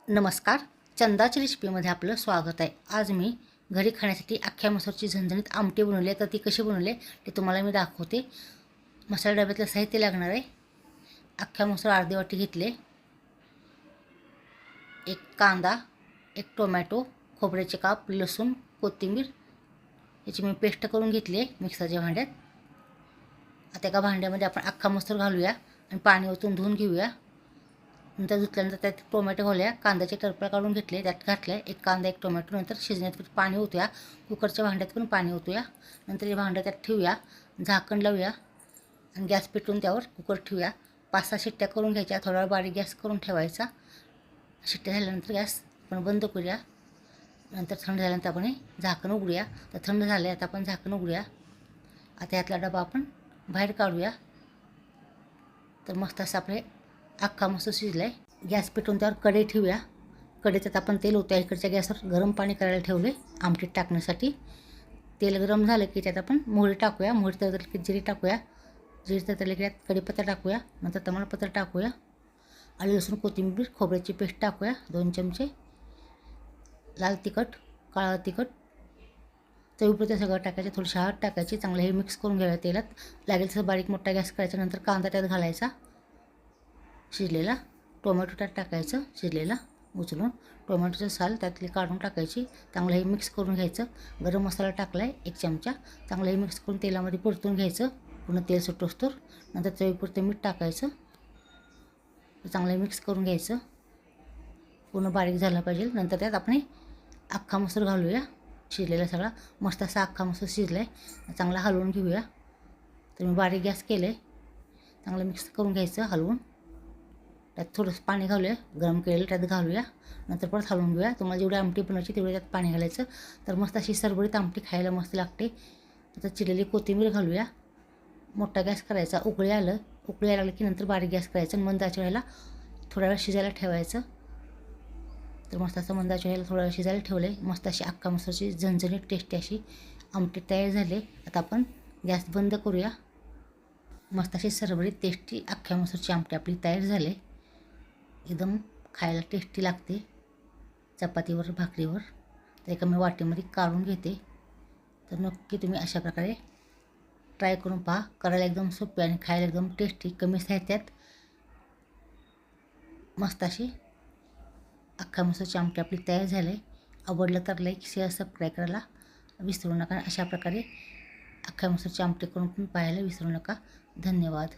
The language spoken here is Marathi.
नमस्कार, चंदाच्या रेसिपीमध्ये आपलं स्वागत आहे। आज मी घरी खाण्यासाठी अख्ख्या मसूरची झणझणीत आमटी बनवली आहे। तर ती कशी बनवली ते तुम्हाला मी दाखवते। मसाला डब्यातलं साहित्य लागणार आहे। अख्ख्या मसूर अर्धी वाटी घेतले, एक कांदा, एक टोमॅटो, खोबऱ्याचे काप, लसूण, कोथिंबीर याची मी पेस्ट करून घेतली आहे मिक्सरच्या भांड्यात। आता एका भांड्यामध्ये आपण अख्खा मसूर घालूया आणि पाणी ओतून धुवून घेऊया। नंतर धुतल्यानंतर त्यात टोमॅटो घालूया, कांद्याचे टरफळ काढून घेतले, त्यात घातले एक कांदा एक टोमॅटो। नंतर शिजण्यात पाणी ओतूया, कुकरच्या भांड्यात पण पाणी ओतूया। नंतर हे भांडं त्यात ठेवूया, झाकण लावूया आणि गॅस पेटवून त्यावर कुकर ठेवूया। 5-6 शिट्ट्या करून घ्यायच्या, थोडा वेळ बारीक गॅस करून ठेवायचा। शिट्ट्या झाल्यानंतर गॅस आपण बंद करूया। नंतर थंड झाल्यानंतर आपण झाकण उघडूया। तर थंड झाले, आता आपण झाकण उघडूया। आता यातला डबा आपण बाहेर काढूया। तर मस्त असं आपले अख्खा मसूर शिजलाय। गॅस पेटवून त्यावर कढई ठेवूया। कढईत आपण तेल ओतूया। इकडच्या गॅसवर गरम पाणी करायला ठेवले आमटीत टाकण्यासाठी। तेल गरम झालं की त्यात आपण मोहरी टाकूया। मोहरी तळतली की जिरे टाकूया। जिरे तळतले की त्यात कढीपत्ता टाकूया। नंतर तमालपत्र टाकूया। आलं लसूण कोथिंबीर खोबऱ्याची पेस्ट टाकूया 2 चमचे। लाल तिखट, काळं तिखट, चवीपुरतं सगळं टाकायचं। थोडीशी हळद टाकायची। चांगलं हे मिक्स करून घ्यायला तेलात। लागेल तसं बारीक मोठा गॅस करायचा। नंतर कांदा त्यात घालायचा शिजलेला, टोमॅटो त्यात टाकायचं शिजलेला उचलून, टोमॅटोचं साल त्यातली काढून टाकायची। चांगलं हे मिक्स करून घ्यायचं। गरम मसाला टाकला आहे 1 चमचा। चांगलं हे मिक्स करून तेलामध्ये परतून घ्यायचं पूर्ण तेल सुटोस्तोवर। नंतर चवीपुरतं मीठ टाकायचं। चांगलं मिक्स करून घ्यायचं, पूर्ण बारीक झालं पाहिजे। नंतर त्यात आपण अख्खा मसूर घालूया शिजलेला सगळा। मस्त असा अख्खा मसूर शिजला आहे, चांगला हलवून घेऊया। तर मी बारीक गॅस केलं आहे, चांगलं मिक्स करून घ्यायचं हलवून। त्यात थोडंसं पाणी घालूया, गरम केलेलं त्यात घालूया। नंतर परत हलवून घेऊया। तुम्हाला जेवढी आमटी बनवायची तेवढी त्यात पाणी घालायचं। तर मस्त अशी सरबरीत आमटी खायला मस्त लागते। आता चिरलेली कोथिंबीर घालूया। मोठा गॅस करायचा, उकळी यायला लागली की नंतर बारीक गॅस करायचा आणि मंद आचेवर ह्याला थोडा वेळ शिजायला ठेवायचं। तर मस्त असं मंद आचेवर ह्याला थोडा वेळ शिजायला ठेवले। मस्त अशी अख्खा मसूरची झणझणीत टेस्टी अशी आमटी तयार झाली। आता आपण गॅस बंद करूया। मस्त अशी सरबरीत टेस्टी अख्ख्या मसूरची आमटी आपली तयार झाली। एकदम खायला टेस्टी लागते चपातीवर भाकरीवर। तर एका मी वाटीमध्ये काढून घेते। तर नक्की तुम्ही अशा प्रकारे ट्राय करून पहा। करायला एकदम सोपी आणि खायला एकदम टेस्टी, कमी साहित्यात मस्त अशी अख्खा मसूरची आमटी आपली तयार झाली। आवडलं तर लाईक शेअर सबस्क्राईब करायला विसरू नका। अशा प्रकारे अख्ख्या मसूरची आमटी करून पण पाहायला विसरू नका। धन्यवाद।